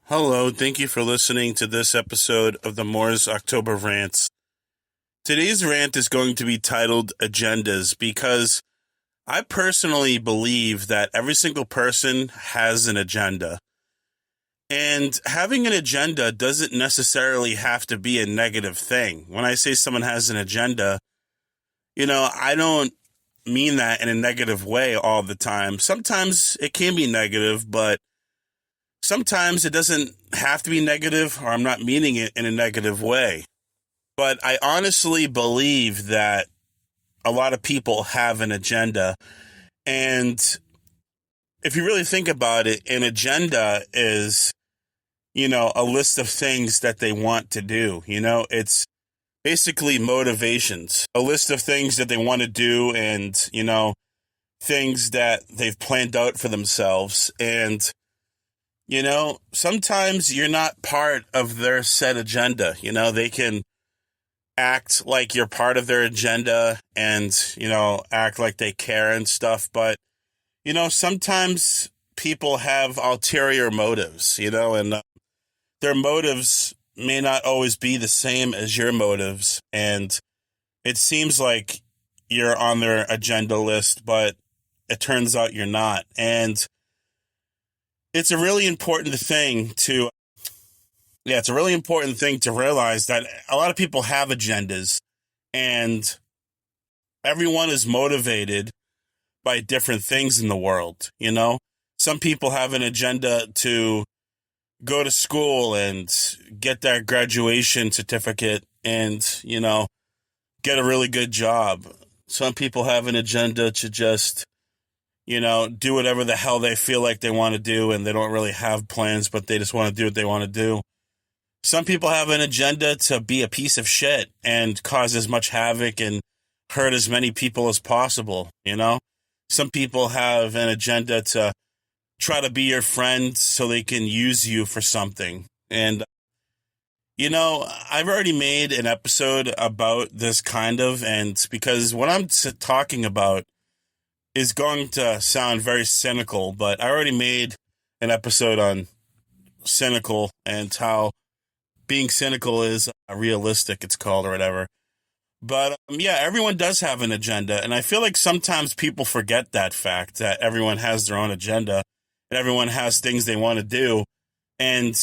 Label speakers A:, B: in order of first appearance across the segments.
A: Hello, thank you for listening to this episode of the Moore's October Rants. Today's rant is going to be titled Agendas because I personally believe that every single person has an agenda. And having an agenda doesn't necessarily have to be a negative thing. When I say someone has an agenda, I don't mean that in a negative way all the time. Sometimes it can be negative, but sometimes it doesn't have to be negative, or I'm not meaning it in a negative way. But I honestly believe that a lot of people have an agenda. And if you really think about it, an agenda is, a list of things that they want to do. It's basically motivations, a list of things that they want to do and, things that they've planned out for themselves. And sometimes you're not part of their set agenda. They can act like you're part of their agenda and, act like they care and stuff. But, sometimes people have ulterior motives, and their motives may not always be the same as your motives. And it seems like you're on their agenda list, but it turns out you're not. And it's a really important thing to realize that a lot of people have agendas and everyone is motivated by different things in the world. Some people have an agenda to go to school and get that graduation certificate and, get a really good job. Some people have an agenda to just do whatever the hell they feel like they want to do, and they don't really have plans, but they just want to do what they want to do. Some people have an agenda to be a piece of shit and cause as much havoc and hurt as many people as possible, Some people have an agenda to try to be your friend so they can use you for something. And, I've already made an episode about this and because what I'm talking about is going to sound very cynical, but I already made an episode on cynical and how being cynical is realistic, it's called, or whatever. But everyone does have an agenda. And I feel like sometimes people forget that fact, that everyone has their own agenda and everyone has things they want to do. And,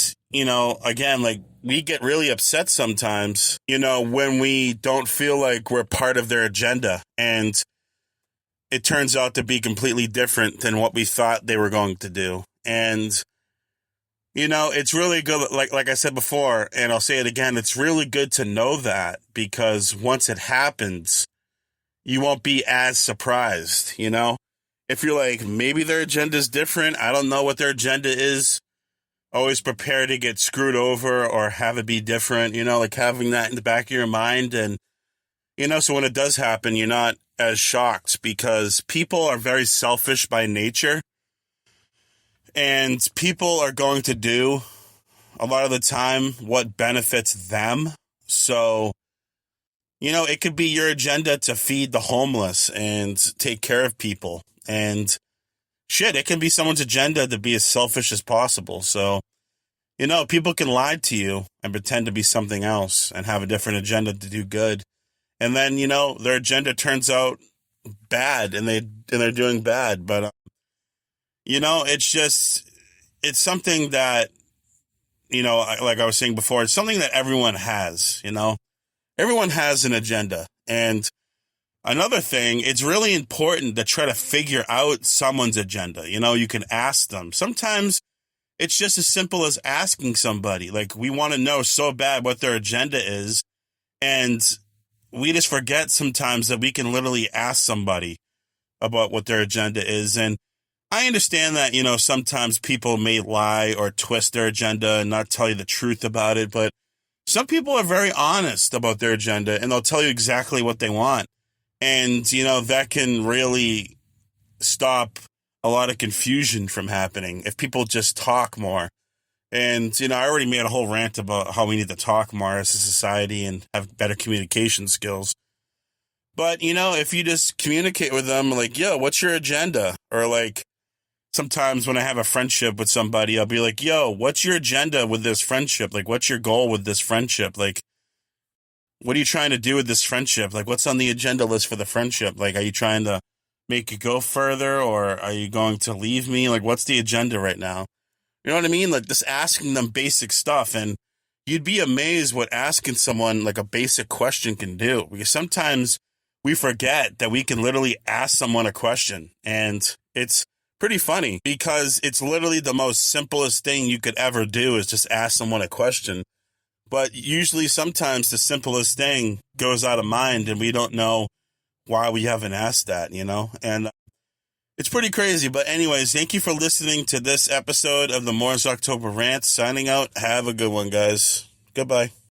A: again, like we get really upset sometimes, when we don't feel like we're part of their agenda. And it turns out to be completely different than what we thought they were going to do. And, it's really good. Like I said before, and I'll say it again, it's really good to know that, because once it happens, you won't be as surprised, If you're like, maybe their agenda is different, I don't know what their agenda is, always prepare to get screwed over or have it be different, like having that in the back of your mind. And, so when it does happen, you're not as shocked, because people are very selfish by nature, and people are going to do a lot of the time what benefits them. So, it could be your agenda to feed the homeless and take care of people, and it can be someone's agenda to be as selfish as possible. So, people can lie to you and pretend to be something else and have a different agenda to do good. And then, their agenda turns out bad and they're doing bad. But, it's something that, like I was saying before, it's something that everyone has, everyone has an agenda. And another thing, it's really important to try to figure out someone's agenda. You can ask them. Sometimes it's just as simple as asking somebody. Like, we want to know so bad what their agenda is. And we just forget sometimes that we can literally ask somebody about what their agenda is. And I understand that, sometimes people may lie or twist their agenda and not tell you the truth about it. But some people are very honest about their agenda, and they'll tell you exactly what they want. And, that can really stop a lot of confusion from happening if people just talk more. And, I already made a whole rant about how we need to talk more as a society and have better communication skills. But, if you just communicate with them like, yo, what's your agenda? Or like, sometimes when I have a friendship with somebody, I'll be like, yo, what's your agenda with this friendship? Like, what's your goal with this friendship? Like, what are you trying to do with this friendship? Like, what's on the agenda list for the friendship? Like, are you trying to make it go further, or are you going to leave me? Like, what's the agenda right now? You know what I mean? Like, just asking them basic stuff. And you'd be amazed what asking someone like a basic question can do. Because sometimes we forget that we can literally ask someone a question. And it's pretty funny because it's literally the most simplest thing you could ever do is just ask someone a question. But usually sometimes the simplest thing goes out of mind and we don't know why we haven't asked that, you know? And it's pretty crazy. But anyways, thank you for listening to this episode of the Moore's October Rant. Signing out. Have a good one, guys. Goodbye.